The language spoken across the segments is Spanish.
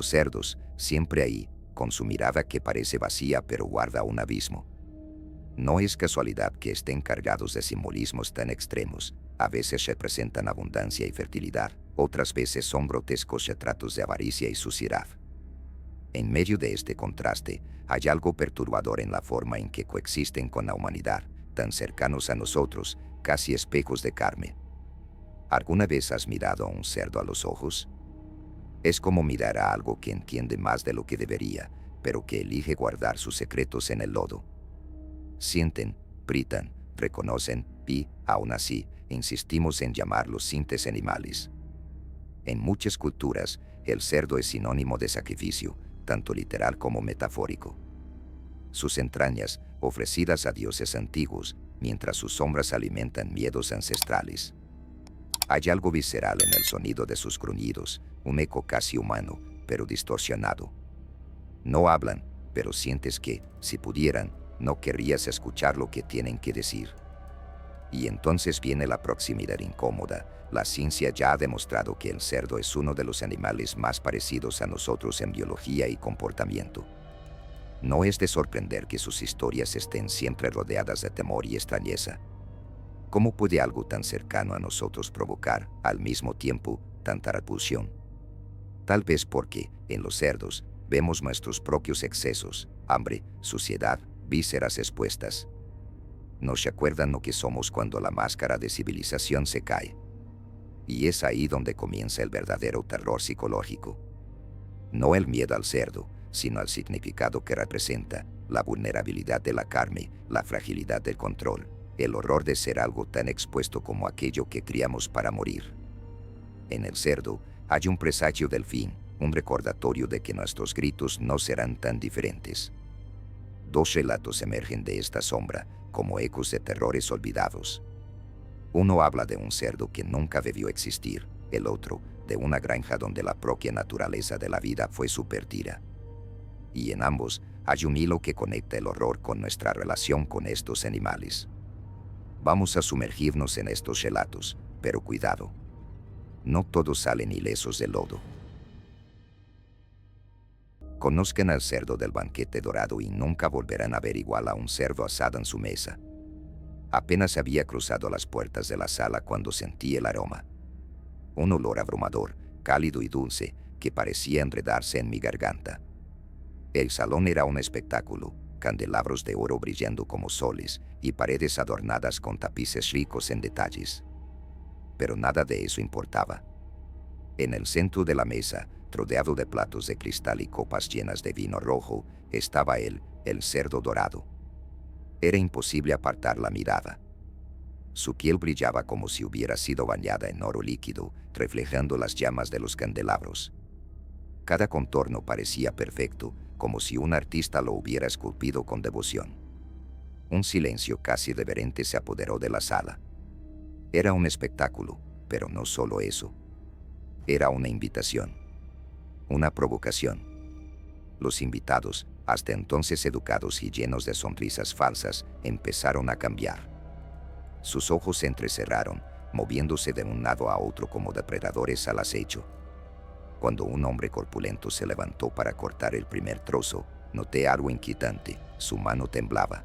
Los cerdos, siempre ahí, con su mirada que parece vacía pero guarda un abismo. No es casualidad que estén cargados de simbolismos tan extremos. A veces representan abundancia y fertilidad, otras veces son grotescos retratos de avaricia y suciedad. En medio de este contraste, hay algo perturbador en la forma en que coexisten con la humanidad, tan cercanos a nosotros, casi espejos de carne. ¿Alguna vez has mirado a un cerdo a los ojos? Es como mirar a algo que entiende más de lo que debería, pero que elige guardar sus secretos en el lodo. Sienten, gritan, reconocen y, aún así, insistimos en llamarlos simples animales. En muchas culturas, el cerdo es sinónimo de sacrificio, tanto literal como metafórico. Sus entrañas, ofrecidas a dioses antiguos, mientras sus sombras alimentan miedos ancestrales. Hay algo visceral en el sonido de sus gruñidos, un eco casi humano, pero distorsionado. No hablan, pero sientes que, si pudieran, no querrías escuchar lo que tienen que decir. Y entonces viene la proximidad incómoda. La ciencia ya ha demostrado que el cerdo es uno de los animales más parecidos a nosotros en biología y comportamiento. No es de sorprender que sus historias estén siempre rodeadas de temor y extrañeza. ¿Cómo puede algo tan cercano a nosotros provocar, al mismo tiempo, tanta repulsión? Tal vez porque, en los cerdos, vemos nuestros propios excesos, hambre, suciedad, vísceras expuestas. Nos recuerdan lo que somos cuando la máscara de civilización se cae. Y es ahí donde comienza el verdadero terror psicológico. No el miedo al cerdo, sino al significado que representa, la vulnerabilidad de la carne, la fragilidad del control, el horror de ser algo tan expuesto como aquello que criamos para morir. En el cerdo hay un presagio del fin, un recordatorio de que nuestros gritos no serán tan diferentes. Dos relatos emergen de esta sombra, como ecos de terrores olvidados. Uno habla de un cerdo que nunca debió existir, el otro, de una granja donde la propia naturaleza de la vida fue subvertida. Y en ambos hay un hilo que conecta el horror con nuestra relación con estos animales. Vamos a sumergirnos en estos relatos, pero cuidado. No todos salen ilesos del lodo. Conozcan al cerdo del banquete dorado y nunca volverán a ver igual a un cerdo asado en su mesa. Apenas había cruzado las puertas de la sala cuando sentí el aroma. Un olor abrumador, cálido y dulce, que parecía enredarse en mi garganta. El salón era un espectáculo, candelabros de oro brillando como soles y paredes adornadas con tapices ricos en detalles. Pero nada de eso importaba. En el centro de la mesa, rodeado de platos de cristal y copas llenas de vino rojo, estaba él, el cerdo dorado. Era imposible apartar la mirada. Su piel brillaba como si hubiera sido bañada en oro líquido, reflejando las llamas de los candelabros. Cada contorno parecía perfecto, como si un artista lo hubiera esculpido con devoción. Un silencio casi reverente se apoderó de la sala. Era un espectáculo, pero no solo eso. Era una invitación. Una provocación. Los invitados, hasta entonces educados y llenos de sonrisas falsas, empezaron a cambiar. Sus ojos se entrecerraron, moviéndose de un lado a otro como depredadores al acecho. Cuando un hombre corpulento se levantó para cortar el primer trozo, noté algo inquietante. Su mano temblaba.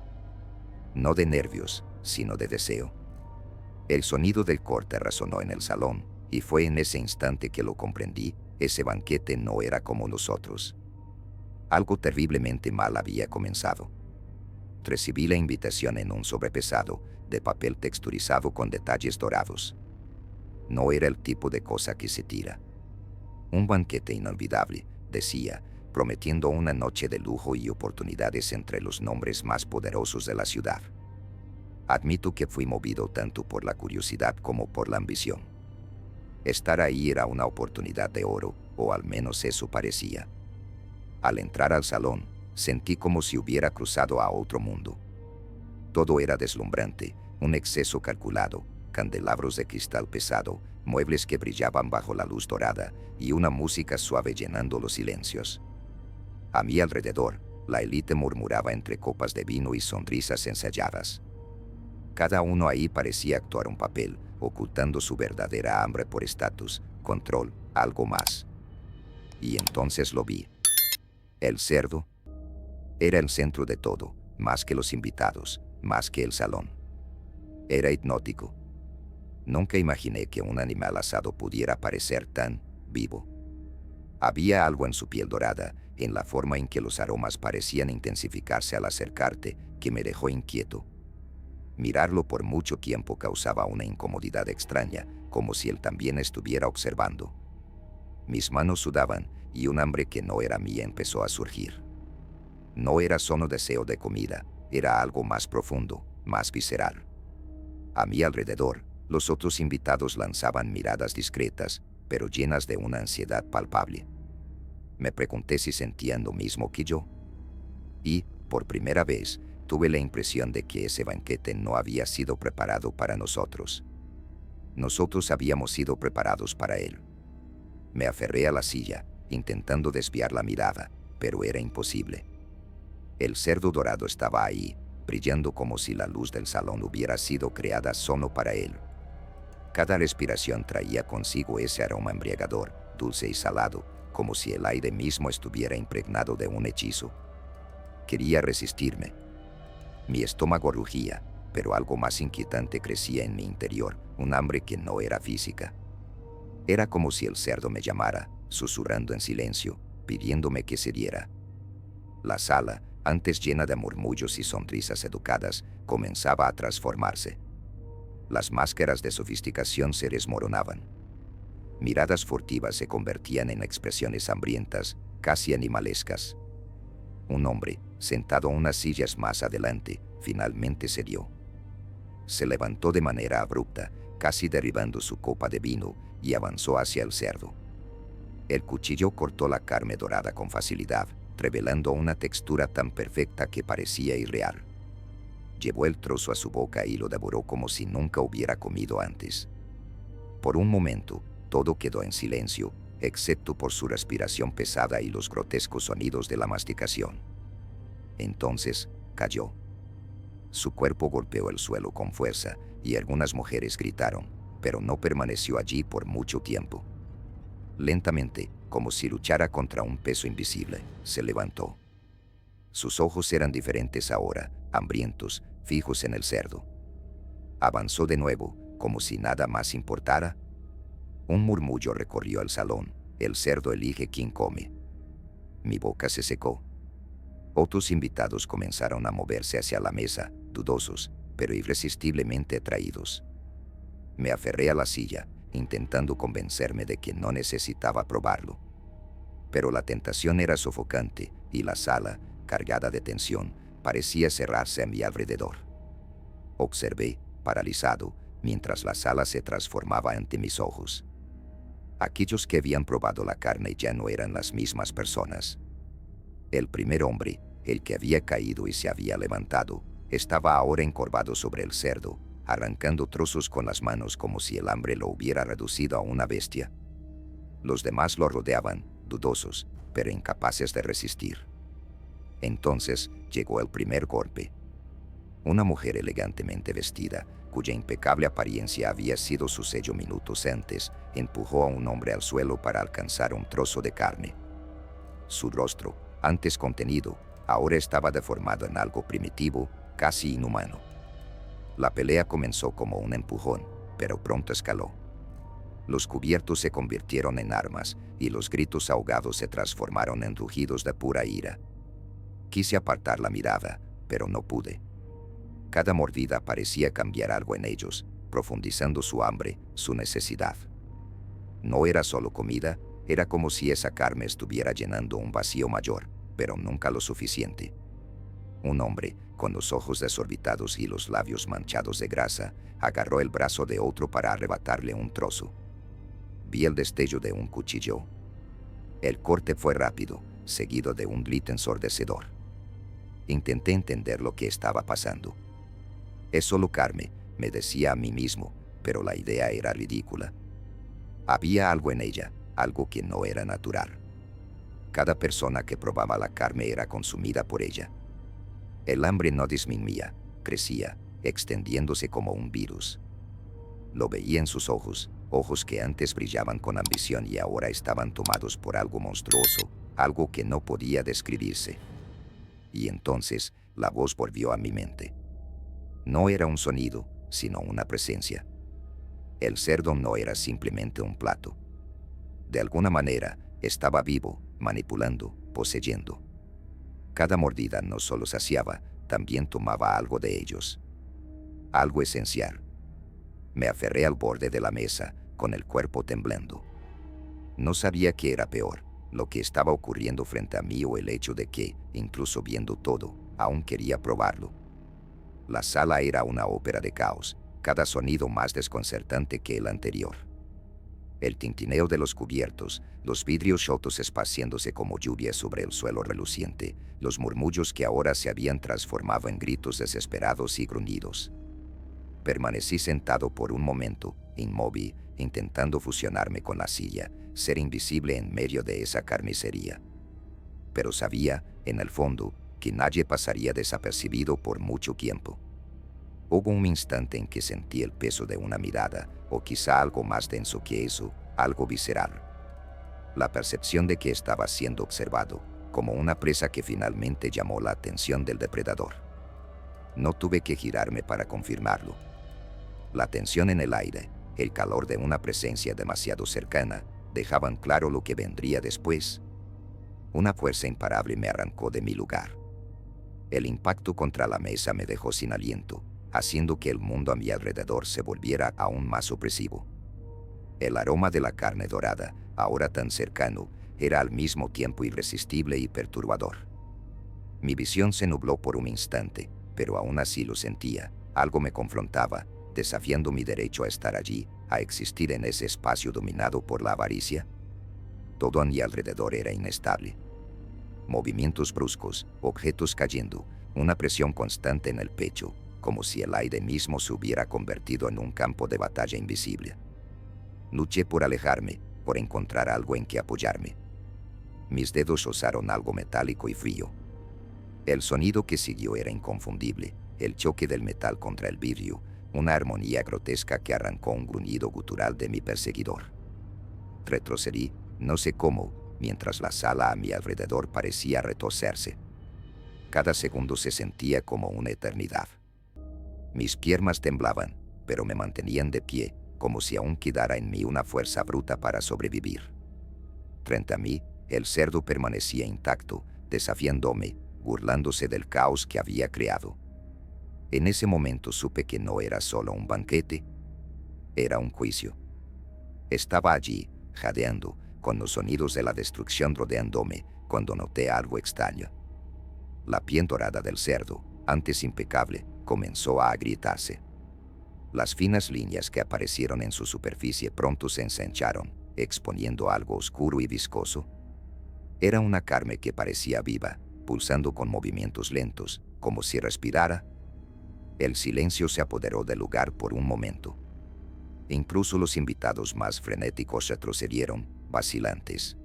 No de nervios, sino de deseo. El sonido del corte resonó en el salón, y fue en ese instante que lo comprendí. Ese banquete no era como los otros. Algo terriblemente mal había comenzado. Recibí la invitación en un sobrepesado, de papel texturizado con detalles dorados. No era el tipo de cosa que se tira. Un banquete inolvidable, decía, prometiendo una noche de lujo y oportunidades entre los nombres más poderosos de la ciudad. Admito que fui movido tanto por la curiosidad como por la ambición. Estar ahí era una oportunidad de oro, o al menos eso parecía. Al entrar al salón, sentí como si hubiera cruzado a otro mundo. Todo era deslumbrante, un exceso calculado, candelabros de cristal pesado, muebles que brillaban bajo la luz dorada y una música suave llenando los silencios. A mi alrededor, la élite murmuraba entre copas de vino y sonrisas ensayadas. Cada uno ahí parecía actuar un papel, ocultando su verdadera hambre por estatus, control, algo más. y entonces lo vi. El cerdo era el centro de todo, más que los invitados, más que el salón. Era hipnótico. Nunca imaginé que un animal asado pudiera parecer tan vivo. Había algo en su piel dorada, en la forma en que los aromas parecían intensificarse al acercarte, que me dejó inquieto. Mirarlo por mucho tiempo causaba una incomodidad extraña, como si él también estuviera observando. Mis manos sudaban y un hambre que no era mía empezó a surgir. No era solo deseo de comida, era algo más profundo, más visceral. A mi alrededor, los otros invitados lanzaban miradas discretas, pero llenas de una ansiedad palpable. Me pregunté si sentían lo mismo que yo. Y, por primera vez, tuve la impresión de que ese banquete no había sido preparado para nosotros. Nosotros habíamos sido preparados para él. Me aferré a la silla, intentando desviar la mirada, pero era imposible. El cerdo dorado estaba ahí, brillando como si la luz del salón hubiera sido creada solo para él. Cada respiración traía consigo ese aroma embriagador, dulce y salado, como si el aire mismo estuviera impregnado de un hechizo. Quería resistirme. Mi estómago rugía, pero algo más inquietante crecía en mi interior, un hambre que no era física. Era como si el cerdo me llamara, susurrando en silencio, pidiéndome que cediera. La sala, antes llena de murmullos y sonrisas educadas, comenzaba a transformarse. Las máscaras de sofisticación se desmoronaban. Miradas furtivas se convertían en expresiones hambrientas, casi animalescas. Un hombre, sentado en unas sillas más adelante, finalmente cedió. Se levantó de manera abrupta, casi derribando su copa de vino, y avanzó hacia el cerdo. El cuchillo cortó la carne dorada con facilidad, revelando una textura tan perfecta que parecía irreal. Llevó el trozo a su boca y lo devoró como si nunca hubiera comido antes. Por un momento, todo quedó en silencio, excepto por su respiración pesada y los grotescos sonidos de la masticación. Entonces, cayó. Su cuerpo golpeó el suelo con fuerza, y algunas mujeres gritaron, pero no permaneció allí por mucho tiempo. Lentamente, como si luchara contra un peso invisible, se levantó. Sus ojos eran diferentes ahora, hambrientos, fijos en el cerdo. Avanzó de nuevo, como si nada más importara. Un murmullo recorrió el salón. El cerdo elige quién come. Mi boca se secó. Otros invitados comenzaron a moverse hacia la mesa, dudosos, pero irresistiblemente atraídos. Me aferré a la silla, intentando convencerme de que no necesitaba probarlo. Pero la tentación era sofocante, y la sala, cargada de tensión, parecía cerrarse a mi alrededor. Observé, paralizado, mientras la sala se transformaba ante mis ojos. Aquellos que habían probado la carne ya no eran las mismas personas. El primer hombre, el que había caído y se había levantado, estaba ahora encorvado sobre el cerdo, arrancando trozos con las manos como si el hambre lo hubiera reducido a una bestia. Los demás lo rodeaban, dudosos, pero incapaces de resistir. Entonces llegó el primer golpe. Una mujer elegantemente vestida, cuya impecable apariencia había sido su sello minutos antes, empujó a un hombre al suelo para alcanzar un trozo de carne. Su rostro, antes contenido, ahora estaba deformado en algo primitivo, casi inhumano. La pelea comenzó como un empujón, pero pronto escaló. Los cubiertos se convirtieron en armas, y los gritos ahogados se transformaron en rugidos de pura ira. Quise apartar la mirada, pero no pude. Cada mordida parecía cambiar algo en ellos, profundizando su hambre, su necesidad. No era solo comida, era como si esa carne estuviera llenando un vacío mayor, pero nunca lo suficiente. Un hombre, con los ojos desorbitados y los labios manchados de grasa, agarró el brazo de otro para arrebatarle un trozo. Vi el destello de un cuchillo. El corte fue rápido, seguido de un grito ensordecedor. Intenté entender lo que estaba pasando. Es solo carne, me decía a mí mismo, pero la idea era ridícula. Había algo en ella, algo que no era natural. Cada persona que probaba la carne era consumida por ella. El hambre no disminuía, crecía, extendiéndose como un virus. Lo veía en sus ojos, ojos que antes brillaban con ambición y ahora estaban tomados por algo monstruoso, algo que no podía describirse. Y entonces la voz volvió a mi mente. No era un sonido, sino una presencia. El cerdo no era simplemente un plato. De alguna manera, estaba vivo, manipulando, poseyendo. Cada mordida no solo saciaba, también tomaba algo de ellos. Algo esencial. Me aferré al borde de la mesa, con el cuerpo temblando. No sabía qué era peor, lo que estaba ocurriendo frente a mí o el hecho de que, incluso viendo todo, aún quería probarlo. La sala era una ópera de caos, cada sonido más desconcertante que el anterior. El tintineo de los cubiertos, los vidrios rotos esparciéndose como lluvia sobre el suelo reluciente, los murmullos que ahora se habían transformado en gritos desesperados y gruñidos. Permanecí sentado por un momento, inmóvil, intentando fusionarme con la silla, ser invisible en medio de esa carnicería. Pero sabía, en el fondo, que nadie pasaría desapercibido por mucho tiempo. Hubo un instante en que sentí el peso de una mirada, o quizá algo más denso que eso, algo visceral. La percepción de que estaba siendo observado, como una presa que finalmente llamó la atención del depredador. No tuve que girarme para confirmarlo. La tensión en el aire, el calor de una presencia demasiado cercana, dejaban claro lo que vendría después. Una fuerza imparable me arrancó de mi lugar. El impacto contra la mesa me dejó sin aliento, haciendo que el mundo a mi alrededor se volviera aún más opresivo. El aroma de la carne dorada, ahora tan cercano, era al mismo tiempo irresistible y perturbador. Mi visión se nubló por un instante, pero aún así lo sentía. Algo me confrontaba, desafiando mi derecho a estar allí, a existir en ese espacio dominado por la avaricia. Todo a mi alrededor era inestable. Movimientos bruscos, objetos cayendo, una presión constante en el pecho, como si el aire mismo se hubiera convertido en un campo de batalla invisible. Luché por alejarme, por encontrar algo en que apoyarme. Mis dedos rozaron algo metálico y frío. El sonido que siguió era inconfundible, el choque del metal contra el vidrio, una armonía grotesca que arrancó un gruñido gutural de mi perseguidor. Retrocedí, no sé cómo, mientras la sala a mi alrededor parecía retorcerse. Cada segundo se sentía como una eternidad. Mis piernas temblaban, pero me mantenían de pie, como si aún quedara en mí una fuerza bruta para sobrevivir. Frente a mí, el cerdo permanecía intacto, desafiándome, burlándose del caos que había creado. En ese momento supe que no era solo un banquete, era un juicio. Estaba allí, jadeando, con los sonidos de la destrucción rodeándome, cuando noté algo extraño. La piel dorada del cerdo, antes impecable, comenzó a agrietarse. Las finas líneas que aparecieron en su superficie pronto se ensancharon, exponiendo algo oscuro y viscoso. Era una carne que parecía viva, pulsando con movimientos lentos, como si respirara. El silencio se apoderó del lugar por un momento. Incluso los invitados más frenéticos retrocedieron, vacilantes.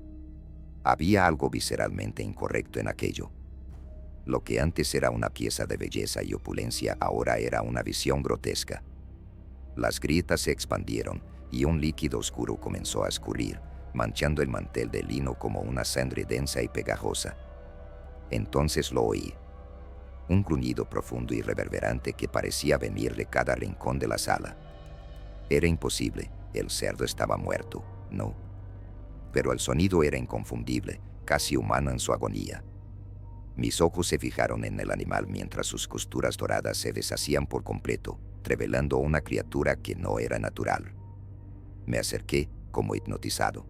Había algo visceralmente incorrecto en aquello. Lo que antes era una pieza de belleza y opulencia ahora era una visión grotesca. Las grietas se expandieron y un líquido oscuro comenzó a escurrir, manchando el mantel de lino como una sangre densa y pegajosa. Entonces lo oí. Un gruñido profundo y reverberante que parecía venir de cada rincón de la sala. Era imposible, el cerdo estaba muerto, no. Pero el sonido era inconfundible, casi humano en su agonía. Mis ojos se fijaron en el animal mientras sus costuras doradas se deshacían por completo, revelando una criatura que no era natural. Me acerqué, como hipnotizado.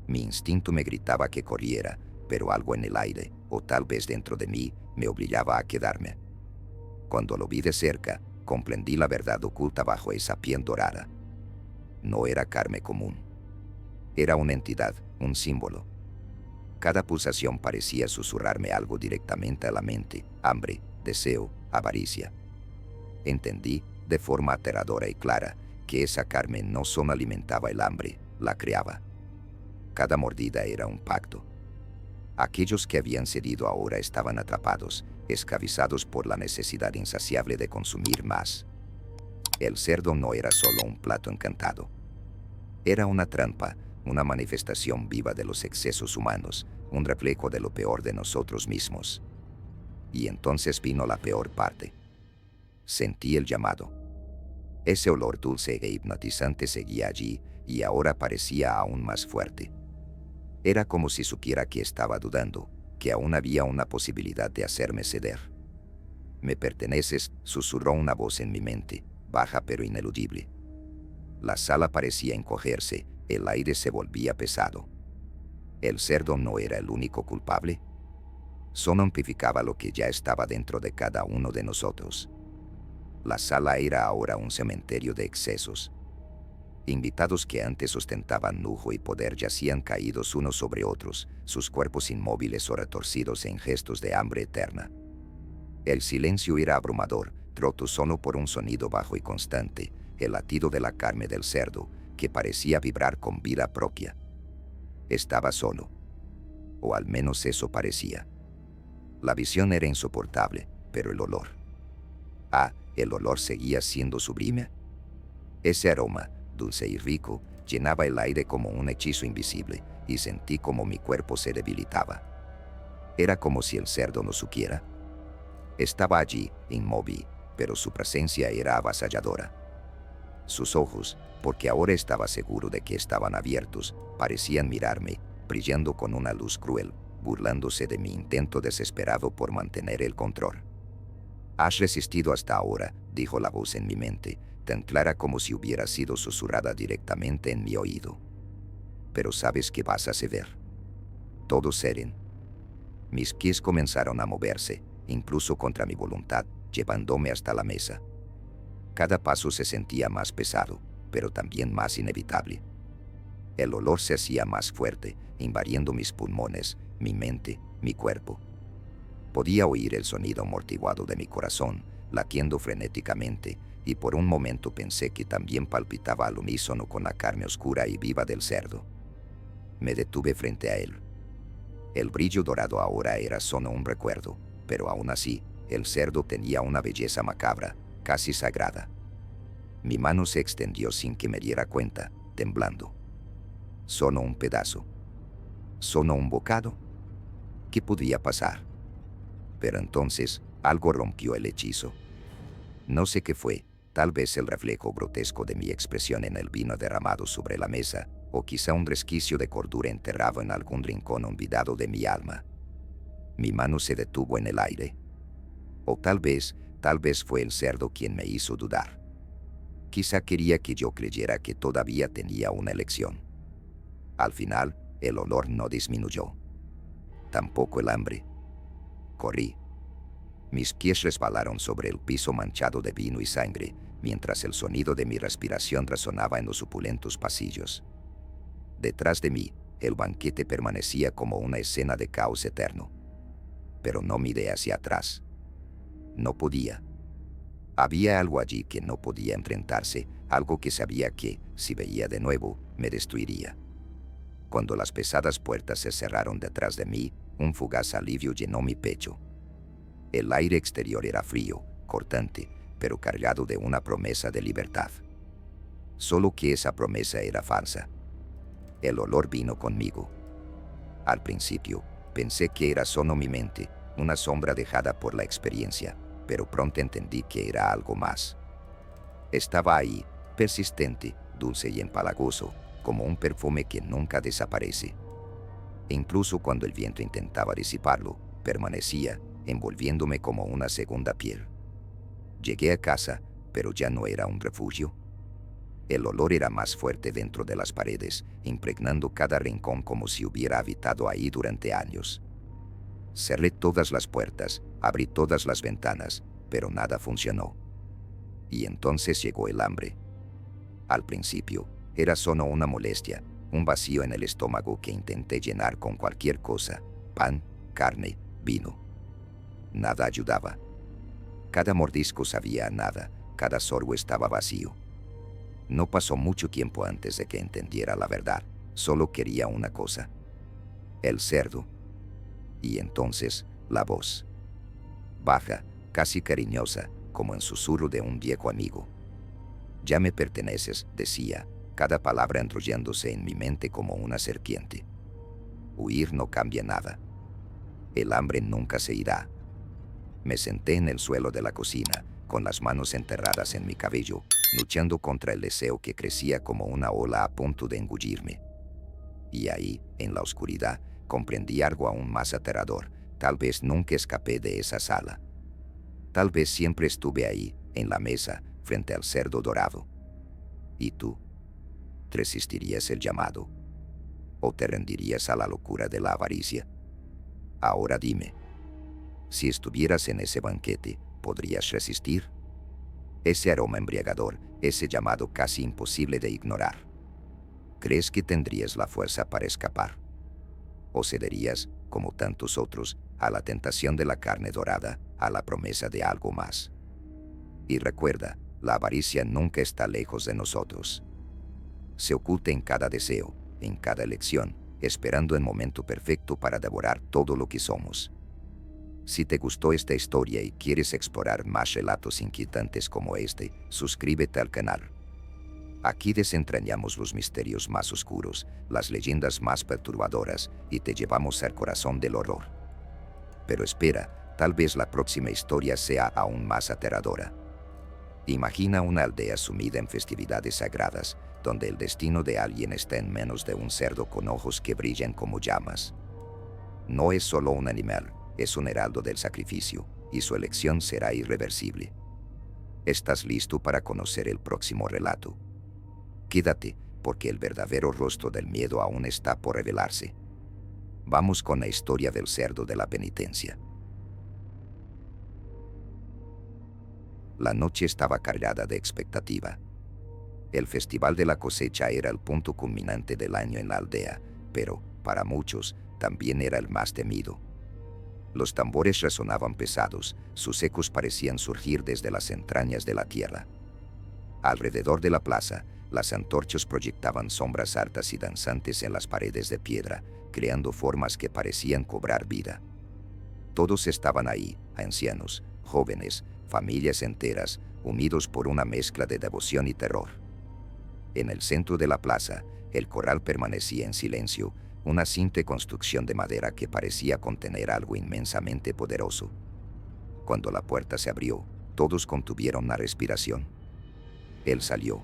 Mi instinto me gritaba que corriera, pero algo en el aire, o tal vez dentro de mí, me obligaba a quedarme. Cuando lo vi de cerca, comprendí la verdad oculta bajo esa piel dorada. No era carne común. Era una entidad, un símbolo. Cada pulsación parecía susurrarme algo directamente a la mente: hambre, deseo, avaricia. Entendí, de forma aterradora y clara, que esa carne no solo alimentaba el hambre, la creaba. Cada mordida era un pacto. Aquellos que habían cedido ahora estaban atrapados, esclavizados por la necesidad insaciable de consumir más. El cerdo no era solo un plato encantado. Era una trampa, una manifestación viva de los excesos humanos, un reflejo de lo peor de nosotros mismos. Y entonces vino la peor parte. Sentí el llamado. Ese olor dulce e hipnotizante seguía allí, y ahora parecía aún más fuerte. Era como si supiera que estaba dudando, que aún había una posibilidad de hacerme ceder. «Me perteneces», susurró una voz en mi mente, baja pero ineludible. La sala parecía encogerse, el aire se volvía pesado. ¿El cerdo no era el único culpable? Solo amplificaba lo que ya estaba dentro de cada uno de nosotros. La sala era ahora un cementerio de excesos. Invitados que antes ostentaban lujo y poder yacían caídos unos sobre otros, sus cuerpos inmóviles o retorcidos en gestos de hambre eterna. El silencio era abrumador, roto solo por un sonido bajo y constante, el latido de la carne del cerdo, que parecía vibrar con vida propia. Estaba solo. O al menos eso parecía. La visión era insoportable, pero el olor. ¿El olor seguía siendo sublime? Ese aroma, dulce y rico, llenaba el aire como un hechizo invisible, y sentí como mi cuerpo se debilitaba. Era como si el cerdo no supiera. Estaba allí, inmóvil, pero su presencia era avasalladora. Sus ojos, porque ahora estaba seguro de que estaban abiertos, parecían mirarme, brillando con una luz cruel, burlándose de mi intento desesperado por mantener el control. «Has resistido hasta ahora», dijo la voz en mi mente, tan clara como si hubiera sido susurrada directamente en mi oído. «Pero sabes que vas a ceder». Todo seren. Mis pies comenzaron a moverse, incluso contra mi voluntad, llevándome hasta la mesa. Cada paso se sentía más pesado, pero también más inevitable. El olor se hacía más fuerte, invadiendo mis pulmones, mi mente, mi cuerpo. Podía oír el sonido amortiguado de mi corazón, latiendo frenéticamente, y por un momento pensé que también palpitaba al unísono con la carne oscura y viva del cerdo. Me detuve frente a él. El brillo dorado ahora era solo un recuerdo, pero aún así, el cerdo tenía una belleza macabra, casi sagrada. Mi mano se extendió sin que me diera cuenta, temblando. Solo un pedazo. Solo un bocado. ¿Qué podía pasar? Pero entonces, algo rompió el hechizo. No sé qué fue, tal vez el reflejo grotesco de mi expresión en el vino derramado sobre la mesa, o quizá un resquicio de cordura enterrado en algún rincón olvidado de mi alma. Mi mano se detuvo en el aire. O tal vez fue el cerdo quien me hizo dudar. Quizá quería que yo creyera que todavía tenía una elección. Al final, el olor no disminuyó. Tampoco el hambre. Corrí. Mis pies resbalaron sobre el piso manchado de vino y sangre, mientras el sonido de mi respiración resonaba en los opulentos pasillos. Detrás de mí, el banquete permanecía como una escena de caos eterno. Pero no miré hacia atrás. No podía. Había algo allí que no podía enfrentarse, algo que sabía que, si veía de nuevo, me destruiría. Cuando las pesadas puertas se cerraron detrás de mí, un fugaz alivio llenó mi pecho. El aire exterior era frío, cortante, pero cargado de una promesa de libertad. Solo que esa promesa era falsa. El olor vino conmigo. Al principio, pensé que era solo mi mente, una sombra dejada por la experiencia, pero pronto entendí que era algo más. Estaba ahí, persistente, dulce y empalagoso, como un perfume que nunca desaparece. E incluso cuando el viento intentaba disiparlo, permanecía, envolviéndome como una segunda piel. Llegué a casa, pero ya no era un refugio. El olor era más fuerte dentro de las paredes, impregnando cada rincón como si hubiera habitado ahí durante años. Cerré todas las puertas, abrí todas las ventanas, pero nada funcionó. Y entonces llegó el hambre. Al principio, era solo una molestia, un vacío en el estómago que intenté llenar con cualquier cosa: pan, carne, vino. Nada ayudaba. Cada mordisco sabía a nada, cada sorbo estaba vacío. No pasó mucho tiempo antes de que entendiera la verdad. Solo quería una cosa: el cerdo. Y entonces, la voz. Baja, casi cariñosa, como en susurro de un viejo amigo. «Ya me perteneces», decía, cada palabra enrollándose en mi mente como una serpiente. Huir no cambia nada. El hambre nunca se irá. Me senté en el suelo de la cocina, con las manos enterradas en mi cabello, luchando contra el deseo que crecía como una ola a punto de engullirme. Y ahí, en la oscuridad, comprendí algo aún más aterrador. Tal vez nunca escapé de esa sala. Tal vez siempre estuve ahí, en la mesa, frente al cerdo dorado. ¿Y tú? ¿Resistirías el llamado? ¿O te rendirías a la locura de la avaricia? Ahora dime, si estuvieras en ese banquete, ¿podrías resistir? Ese aroma embriagador, ese llamado casi imposible de ignorar. ¿Crees que tendrías la fuerza para escapar? ¿O cederías, como tantos otros, a la tentación de la carne dorada, a la promesa de algo más? Y recuerda, la avaricia nunca está lejos de nosotros. Se oculta en cada deseo, en cada elección, esperando el momento perfecto para devorar todo lo que somos. Si te gustó esta historia y quieres explorar más relatos inquietantes como este, suscríbete al canal. Aquí desentrañamos los misterios más oscuros, las leyendas más perturbadoras y te llevamos al corazón del horror. Pero espera, tal vez la próxima historia sea aún más aterradora. Imagina una aldea sumida en festividades sagradas, donde el destino de alguien está en manos de un cerdo con ojos que brillan como llamas. No es solo un animal, es un heraldo del sacrificio, y su elección será irreversible. ¿Estás listo para conocer el próximo relato? Quédate, porque el verdadero rostro del miedo aún está por revelarse. Vamos con la historia del cerdo de la penitencia. La noche estaba cargada de expectativa. El festival de la cosecha era el punto culminante del año en la aldea, pero, para muchos, también era el más temido. Los tambores resonaban pesados, sus ecos parecían surgir desde las entrañas de la tierra. Alrededor de la plaza, las antorchas proyectaban sombras altas y danzantes en las paredes de piedra, creando formas que parecían cobrar vida. Todos estaban ahí, ancianos, jóvenes, familias enteras, unidos por una mezcla de devoción y terror. En el centro de la plaza, el corral permanecía en silencio, una simple construcción de madera que parecía contener algo inmensamente poderoso. Cuando la puerta se abrió, todos contuvieron la respiración. Él salió.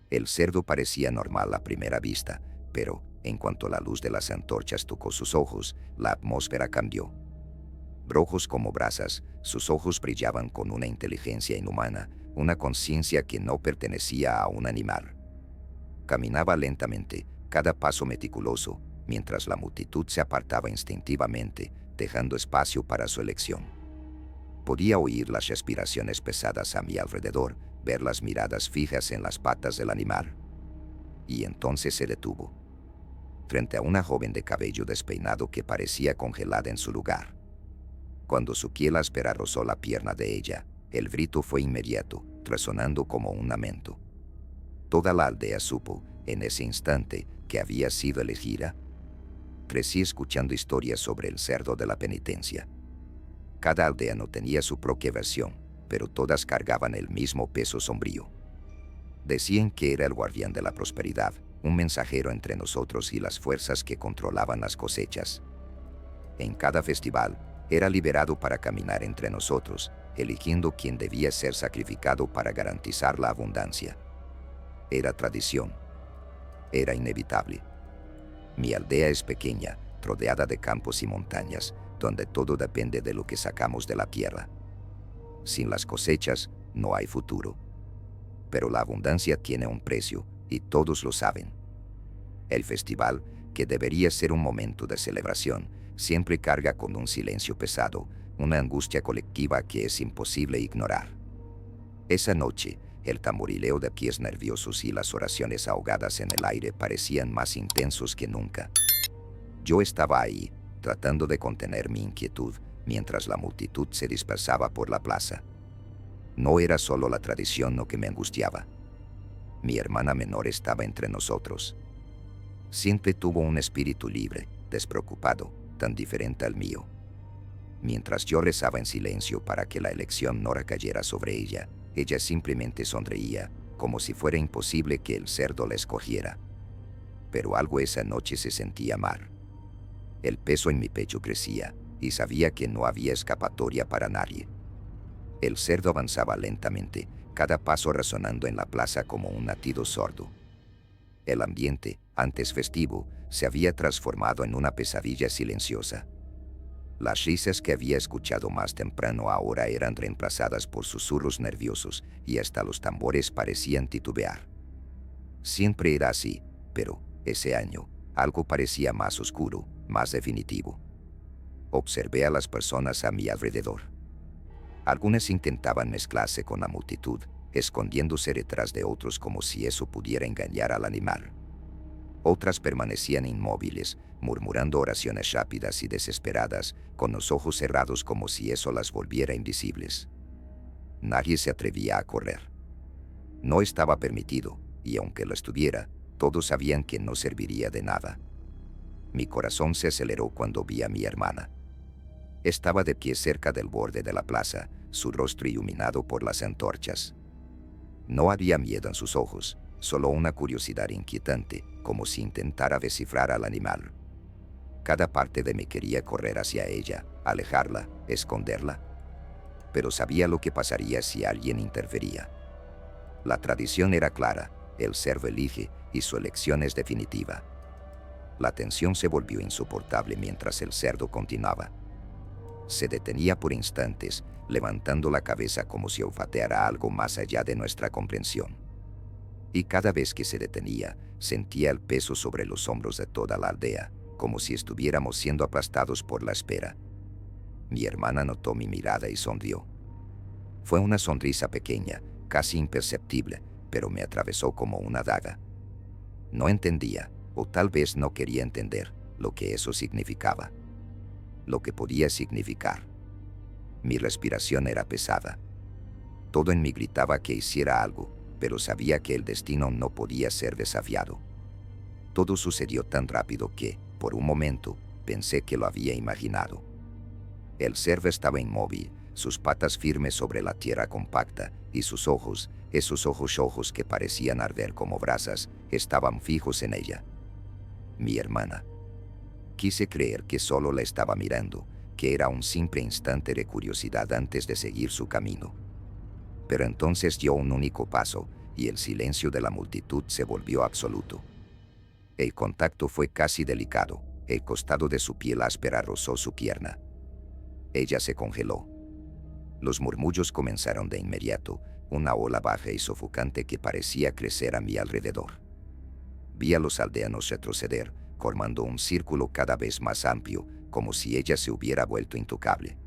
El cerdo parecía normal a primera vista, pero, en cuanto la luz de las antorchas tocó sus ojos, la atmósfera cambió. Rojos como brasas, sus ojos brillaban con una inteligencia inhumana, una conciencia que no pertenecía a un animal. Caminaba lentamente, cada paso meticuloso, mientras la multitud se apartaba instintivamente, dejando espacio para su elección. Podía oír las respiraciones pesadas a mi alrededor, ver las miradas fijas en las patas del animal. Y entonces se detuvo, frente a una joven de cabello despeinado que parecía congelada en su lugar. Cuando su piel áspera rozó la pierna de ella, el grito fue inmediato, resonando como un lamento. Toda la aldea supo, en ese instante, que había sido elegida. Crecí escuchando historias sobre el cerdo de la penitencia. Cada aldeano tenía su propia versión, pero todas cargaban el mismo peso sombrío. Decían que era el guardián de la prosperidad, un mensajero entre nosotros y las fuerzas que controlaban las cosechas. En cada festival, era liberado para caminar entre nosotros, eligiendo quién debía ser sacrificado para garantizar la abundancia. Era tradición. Era inevitable. Mi aldea es pequeña, rodeada de campos y montañas, donde todo depende de lo que sacamos de la tierra. Sin las cosechas, no hay futuro. Pero la abundancia tiene un precio, y todos lo saben. El festival, que debería ser un momento de celebración, siempre carga con un silencio pesado, una angustia colectiva que es imposible ignorar. Esa noche, el tamborileo de pies nerviosos y las oraciones ahogadas en el aire parecían más intensos que nunca. Yo estaba ahí, tratando de contener mi inquietud, mientras la multitud se dispersaba por la plaza. No era solo la tradición lo que me angustiaba. Mi hermana menor estaba entre nosotros. Siempre tuvo un espíritu libre, despreocupado, tan diferente al mío. Mientras yo rezaba en silencio para que la elección no recayera sobre ella, ella simplemente sonreía, como si fuera imposible que el cerdo la escogiera. Pero algo esa noche se sentía mal. El peso en mi pecho crecía, y sabía que no había escapatoria para nadie. El cerdo avanzaba lentamente, cada paso resonando en la plaza como un latido sordo. El ambiente, antes festivo, se había transformado en una pesadilla silenciosa. Las risas que había escuchado más temprano ahora eran reemplazadas por susurros nerviosos, y hasta los tambores parecían titubear. Siempre era así, pero, ese año, algo parecía más oscuro, más definitivo. Observé a las personas a mi alrededor. Algunas intentaban mezclarse con la multitud, escondiéndose detrás de otros como si eso pudiera engañar al animal. Otras permanecían inmóviles, murmurando oraciones rápidas y desesperadas, con los ojos cerrados como si eso las volviera invisibles. Nadie se atrevía a correr. No estaba permitido, y aunque lo estuviera, todos sabían que no serviría de nada. Mi corazón se aceleró cuando vi a mi hermana. Estaba de pie cerca del borde de la plaza, su rostro iluminado por las antorchas. No había miedo en sus ojos, solo una curiosidad inquietante, como si intentara descifrar al animal. Cada parte de mí quería correr hacia ella, alejarla, esconderla. Pero sabía lo que pasaría si alguien interfería. La tradición era clara, el cerdo elige y su elección es definitiva. La tensión se volvió insoportable mientras el cerdo continuaba. Se detenía por instantes, levantando la cabeza como si olfateara algo más allá de nuestra comprensión. Y cada vez que se detenía, sentía el peso sobre los hombros de toda la aldea, como si estuviéramos siendo aplastados por la espera. Mi hermana notó mi mirada y sonrió. Fue una sonrisa pequeña, casi imperceptible, pero me atravesó como una daga. No entendía, o tal vez no quería entender, lo que eso significaba. Lo que podía significar. Mi respiración era pesada. Todo en mí gritaba que hiciera algo, pero sabía que el destino no podía ser desafiado. Todo sucedió tan rápido que, por un momento, pensé que lo había imaginado. El cerdo estaba inmóvil, sus patas firmes sobre la tierra compacta, y sus ojos, esos ojos rojos que parecían arder como brasas, estaban fijos en ella. Mi hermana. Quise creer que solo la estaba mirando, que era un simple instante de curiosidad antes de seguir su camino. Pero entonces dio un único paso, y el silencio de la multitud se volvió absoluto. El contacto fue casi delicado, el costado de su piel áspera rozó su pierna. Ella se congeló. Los murmullos comenzaron de inmediato, una ola baja y sofocante que parecía crecer a mi alrededor. Vi a los aldeanos retroceder, formando un círculo cada vez más amplio, como si ella se hubiera vuelto intocable.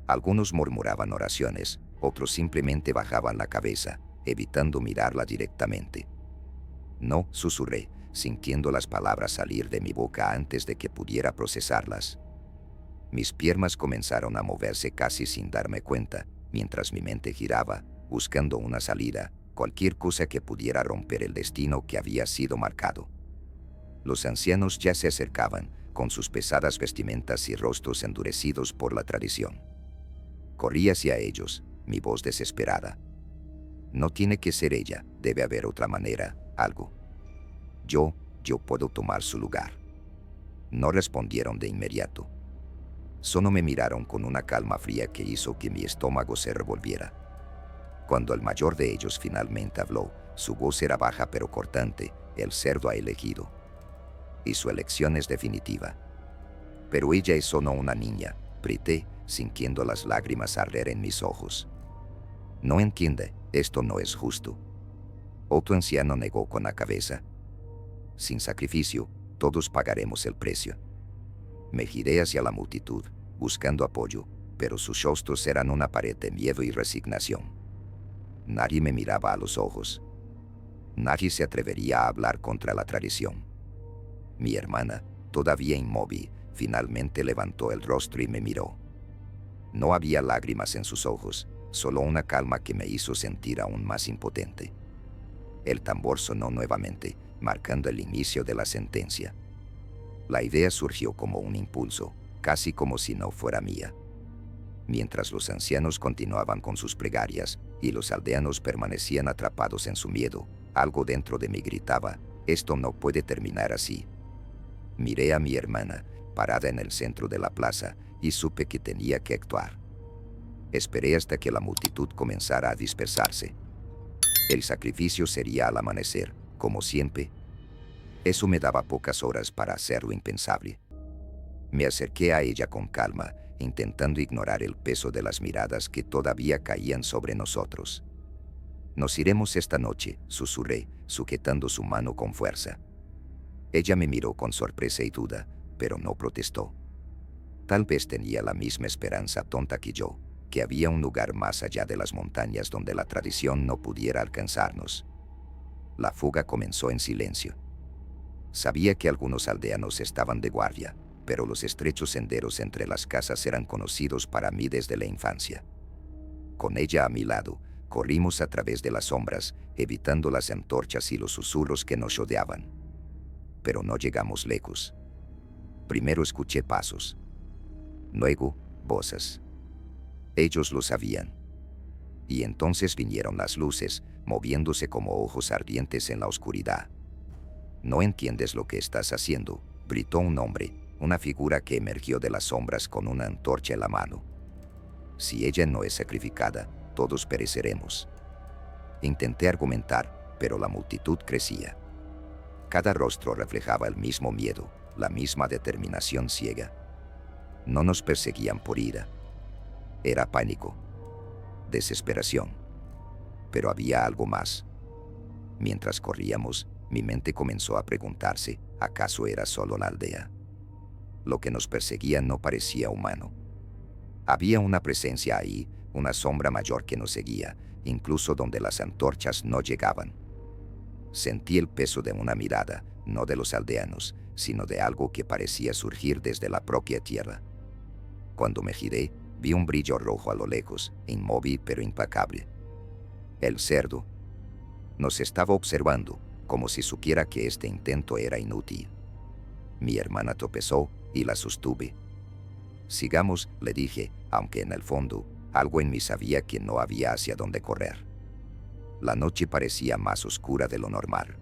Algunos murmuraban oraciones, otros simplemente bajaban la cabeza, evitando mirarla directamente. No, susurré, sintiendo las palabras salir de mi boca antes de que pudiera procesarlas. Mis piernas comenzaron a moverse casi sin darme cuenta, mientras mi mente giraba, buscando una salida, cualquier cosa que pudiera romper el destino que había sido marcado. Los ancianos ya se acercaban, con sus pesadas vestimentas y rostros endurecidos por la tradición. Corrí hacia ellos, mi voz desesperada. No tiene que ser ella, debe haber otra manera, algo. Yo puedo tomar su lugar. No respondieron de inmediato. Solo me miraron con una calma fría que hizo que mi estómago se revolviera. Cuando el mayor de ellos finalmente habló, su voz era baja pero cortante: el cerdo ha elegido. Y su elección es definitiva. Pero ella es solo una niña, grité, sintiendo las lágrimas arder en mis ojos. No entiende, esto no es justo. Otro anciano negó con la cabeza. Sin sacrificio, todos pagaremos el precio. Me giré hacia la multitud, buscando apoyo, pero sus rostros eran una pared de miedo y resignación. Nadie me miraba a los ojos. Nadie se atrevería a hablar contra la tradición. Mi hermana, todavía inmóvil, finalmente levantó el rostro y me miró. No había lágrimas en sus ojos, solo una calma que me hizo sentir aún más impotente. El tambor sonó nuevamente, marcando el inicio de la sentencia. La idea surgió como un impulso, casi como si no fuera mía. Mientras los ancianos continuaban con sus plegarias, y los aldeanos permanecían atrapados en su miedo. Algo dentro de mí gritaba: esto no puede terminar así. Miré a mi hermana, parada en el centro de la plaza, y supe que tenía que actuar. Esperé hasta que la multitud comenzara a dispersarse. El sacrificio sería al amanecer, como siempre. Eso me daba pocas horas para hacer lo impensable. Me acerqué a ella con calma, intentando ignorar el peso de las miradas que todavía caían sobre nosotros. Nos iremos esta noche, susurré, sujetando su mano con fuerza. Ella me miró con sorpresa y duda, pero no protestó. Tal vez tenía la misma esperanza tonta que yo, que había un lugar más allá de las montañas donde la tradición no pudiera alcanzarnos. La fuga comenzó en silencio. Sabía que algunos aldeanos estaban de guardia, pero los estrechos senderos entre las casas eran conocidos para mí desde la infancia. Con ella a mi lado, corrimos a través de las sombras, evitando las antorchas y los susurros que nos rodeaban. Pero no llegamos lejos. Primero escuché pasos. Luego, voces. Ellos lo sabían. Y entonces vinieron las luces, moviéndose como ojos ardientes en la oscuridad. «No entiendes lo que estás haciendo», gritó un hombre, una figura que emergió de las sombras con una antorcha en la mano. «Si ella no es sacrificada, todos pereceremos». Intenté argumentar, pero la multitud crecía. Cada rostro reflejaba el mismo miedo, la misma determinación ciega. No nos perseguían por ira. Era pánico, desesperación. Pero había algo más. Mientras corríamos, mi mente comenzó a preguntarse, ¿acaso era solo la aldea? Lo que nos perseguía no parecía humano. Había una presencia ahí, una sombra mayor que nos seguía, incluso donde las antorchas no llegaban. Sentí el peso de una mirada, no de los aldeanos, sino de algo que parecía surgir desde la propia tierra. Cuando me giré, vi un brillo rojo a lo lejos, inmóvil pero implacable. El cerdo nos estaba observando, como si supiera que este intento era inútil. Mi hermana tropezó y la sostuve. «Sigamos», le dije, aunque en el fondo, algo en mí sabía que no había hacia dónde correr. La noche parecía más oscura de lo normal.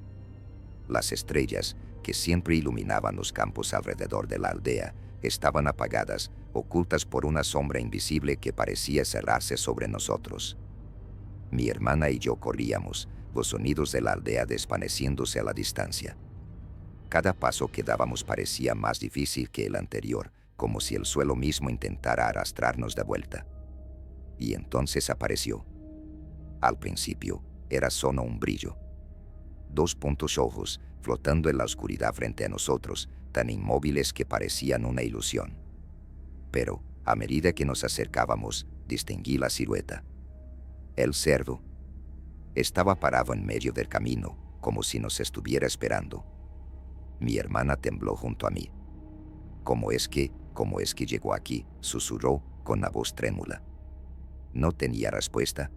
Las estrellas, que siempre iluminaban los campos alrededor de la aldea, estaban apagadas, ocultas por una sombra invisible que parecía cerrarse sobre nosotros. Mi hermana y yo corríamos, los sonidos de la aldea desvaneciéndose a la distancia. Cada paso que dábamos parecía más difícil que el anterior, como si el suelo mismo intentara arrastrarnos de vuelta. Y entonces apareció. Al principio, era solo un brillo. 2 puntos rojos, flotando en la oscuridad frente a nosotros, tan inmóviles que parecían una ilusión. Pero, a medida que nos acercábamos, distinguí la silueta. El cerdo estaba parado en medio del camino, como si nos estuviera esperando. Mi hermana tembló junto a mí. ¿Cómo es que llegó aquí?», susurró con la voz trémula. No tenía respuesta.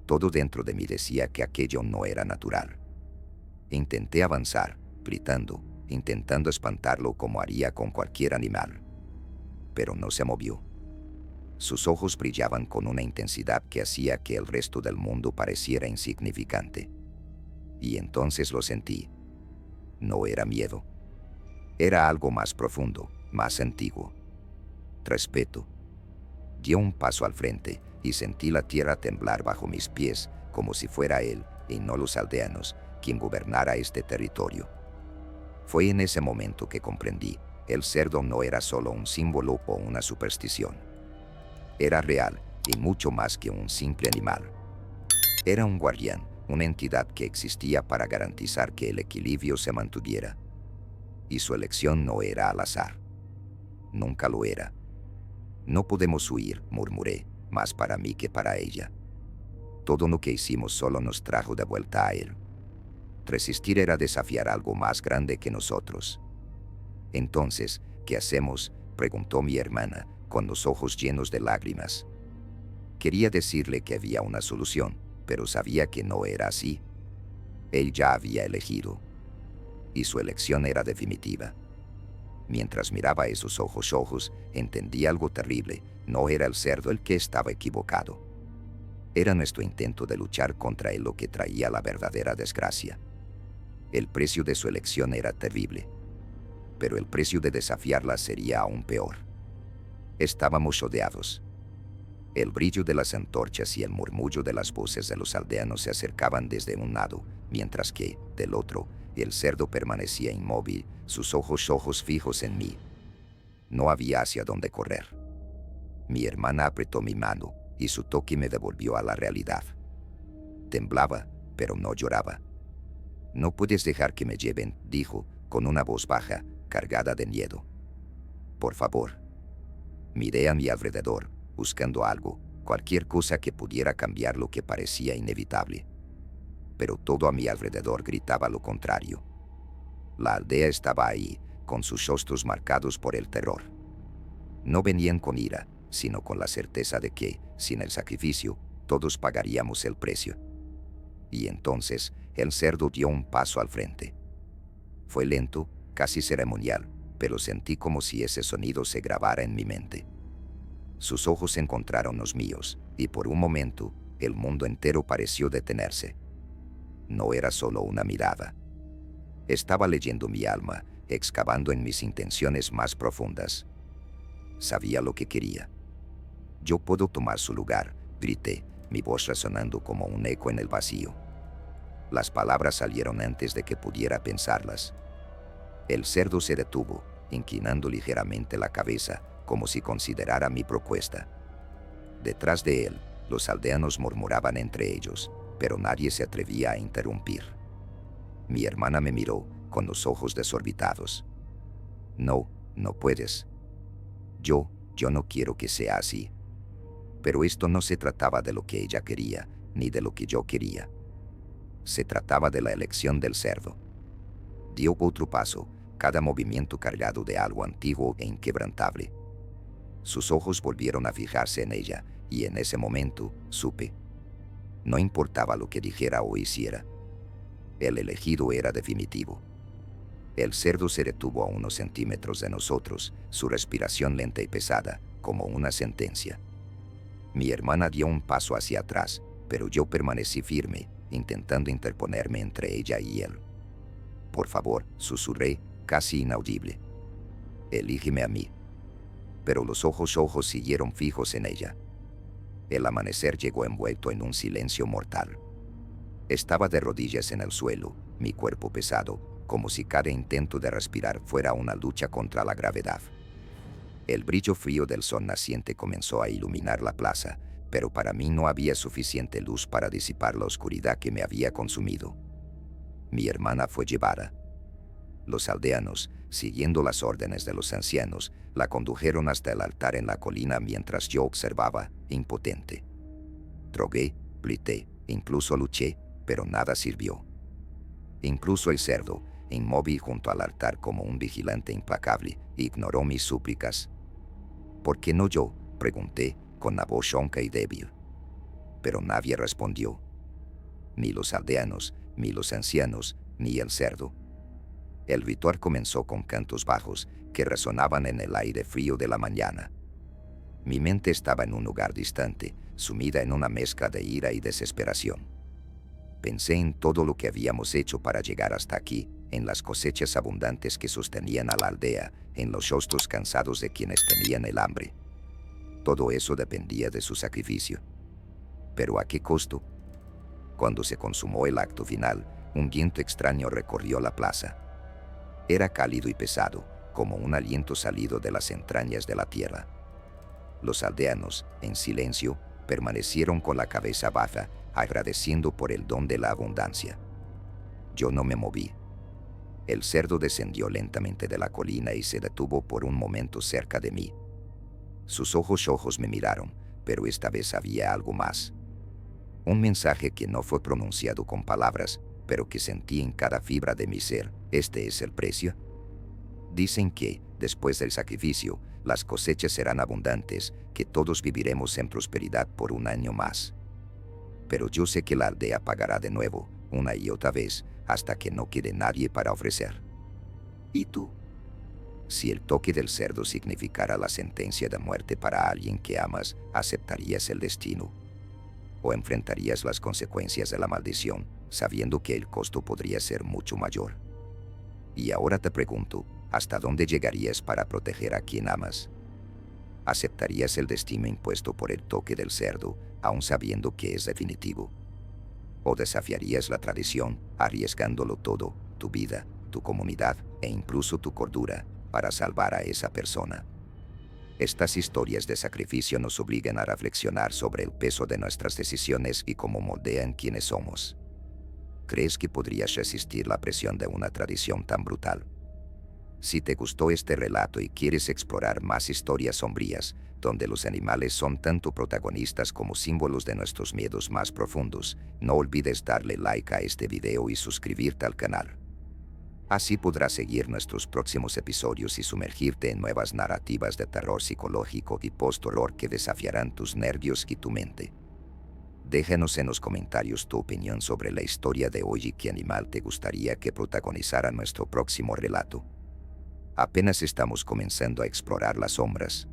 Todo dentro de mí decía que aquello no era natural. Intenté avanzar, gritando, intentando espantarlo como haría con cualquier animal. Pero no se movió. Sus ojos brillaban con una intensidad que hacía que el resto del mundo pareciera insignificante. Y entonces lo sentí. No era miedo. Era algo más profundo, más antiguo. Respeto. Dio un paso al frente y sentí la tierra temblar bajo mis pies, como si fuera él, y no los aldeanos, quien gobernara este territorio. Fue en ese momento que comprendí, el cerdo no era solo un símbolo o una superstición. Era real, y mucho más que un simple animal. Era un guardián, una entidad que existía para garantizar que el equilibrio se mantuviera. Y su elección no era al azar. Nunca lo era. «No podemos huir», murmuré, más para mí que para ella. Todo lo que hicimos solo nos trajo de vuelta a él. Resistir era desafiar algo más grande que nosotros. «Entonces, ¿qué hacemos?», preguntó mi hermana, con los ojos llenos de lágrimas. Quería decirle que había una solución, pero sabía que no era así. Él ya había elegido. Y su elección era definitiva. Mientras miraba esos ojos rojos, entendí algo terrible. No era el cerdo el que estaba equivocado. Era nuestro intento de luchar contra lo que traía la verdadera desgracia. El precio de su elección era terrible, pero el precio de desafiarla sería aún peor. Estábamos rodeados. El brillo de las antorchas y el murmullo de las voces de los aldeanos se acercaban desde un lado, mientras que, del otro, el cerdo permanecía inmóvil, sus ojos fijos en mí. No había hacia dónde correr. Mi hermana apretó mi mano, y su toque me devolvió a la realidad. Temblaba, pero no lloraba. «No puedes dejar que me lleven», dijo, con una voz baja, cargada de miedo. «Por favor». Miré a mi alrededor, buscando algo, cualquier cosa que pudiera cambiar lo que parecía inevitable. Pero todo a mi alrededor gritaba lo contrario. La aldea estaba ahí, con sus rostros marcados por el terror. No venían con ira, sino con la certeza de que, sin el sacrificio, todos pagaríamos el precio. Y entonces, el cerdo dio un paso al frente. Fue lento, casi ceremonial, pero sentí como si ese sonido se grabara en mi mente. Sus ojos encontraron los míos, y por un momento, el mundo entero pareció detenerse. No era solo una mirada. Estaba leyendo mi alma, excavando en mis intenciones más profundas. Sabía lo que quería. «Yo puedo tomar su lugar», grité, mi voz resonando como un eco en el vacío. Las palabras salieron antes de que pudiera pensarlas. El cerdo se detuvo, inclinando ligeramente la cabeza, como si considerara mi propuesta. Detrás de él, los aldeanos murmuraban entre ellos, pero nadie se atrevía a interrumpir. Mi hermana me miró, con los ojos desorbitados. «No, no puedes. Yo no quiero que sea así». Pero esto no se trataba de lo que ella quería, ni de lo que yo quería. Se trataba de la elección del cerdo. Dio otro paso, cada movimiento cargado de algo antiguo e inquebrantable. Sus ojos volvieron a fijarse en ella, y en ese momento, supe. No importaba lo que dijera o hiciera. El elegido era definitivo. El cerdo se detuvo a unos centímetros de nosotros, su respiración lenta y pesada, como una sentencia. Mi hermana dio un paso hacia atrás, pero yo permanecí firme, intentando interponerme entre ella y él. «Por favor», susurré, casi inaudible. «Elígeme a mí». Pero los ojos siguieron fijos en ella. El amanecer llegó envuelto en un silencio mortal. Estaba de rodillas en el suelo, mi cuerpo pesado, como si cada intento de respirar fuera una lucha contra la gravedad. El brillo frío del sol naciente comenzó a iluminar la plaza, pero para mí no había suficiente luz para disipar la oscuridad que me había consumido. Mi hermana fue llevada. Los aldeanos, siguiendo las órdenes de los ancianos, la condujeron hasta el altar en la colina mientras yo observaba, impotente. Drogué, grité, incluso luché, pero nada sirvió. Incluso el cerdo, inmóvil junto al altar como un vigilante implacable, ignoró mis súplicas. «¿Por qué no yo?», pregunté, con la voz ronca y débil. Pero nadie respondió. Ni los aldeanos, ni los ancianos, ni el cerdo. El ritual comenzó con cantos bajos que resonaban en el aire frío de la mañana. Mi mente estaba en un lugar distante, sumida en una mezcla de ira y desesperación. Pensé en todo lo que habíamos hecho para llegar hasta aquí, en las cosechas abundantes que sostenían a la aldea, en los rostros cansados de quienes tenían el hambre. Todo eso dependía de su sacrificio. ¿Pero a qué costo? Cuando se consumó el acto final, un viento extraño recorrió la plaza. Era cálido y pesado, como un aliento salido de las entrañas de la tierra. Los aldeanos, en silencio, permanecieron con la cabeza baja, agradeciendo por el don de la abundancia. Yo no me moví. El cerdo descendió lentamente de la colina y se detuvo por un momento cerca de mí. Sus ojos me miraron, pero esta vez había algo más. Un mensaje que no fue pronunciado con palabras, pero que sentí en cada fibra de mi ser. ¿Este es el precio? Dicen que, después del sacrificio, las cosechas serán abundantes, que todos viviremos en prosperidad por un año más. Pero yo sé que la aldea pagará de nuevo, una y otra vez, hasta que no quede nadie para ofrecer. ¿Y tú? Si el toque del cerdo significara la sentencia de muerte para alguien que amas, ¿aceptarías el destino? ¿O enfrentarías las consecuencias de la maldición, sabiendo que el costo podría ser mucho mayor? Y ahora te pregunto, ¿hasta dónde llegarías para proteger a quien amas? ¿Aceptarías el destino impuesto por el toque del cerdo, aun sabiendo que es definitivo? ¿O desafiarías la tradición, arriesgándolo todo, tu vida, tu comunidad e incluso tu cordura, para salvar a esa persona? Estas historias de sacrificio nos obligan a reflexionar sobre el peso de nuestras decisiones y cómo moldean quienes somos. ¿Crees que podrías resistir la presión de una tradición tan brutal? Si te gustó este relato y quieres explorar más historias sombrías, donde los animales son tanto protagonistas como símbolos de nuestros miedos más profundos, no olvides darle like a este video y suscribirte al canal. Así podrás seguir nuestros próximos episodios y sumergirte en nuevas narrativas de terror psicológico y post-horror que desafiarán tus nervios y tu mente. Déjanos en los comentarios tu opinión sobre la historia de hoy y qué animal te gustaría que protagonizara nuestro próximo relato. Apenas estamos comenzando a explorar las sombras,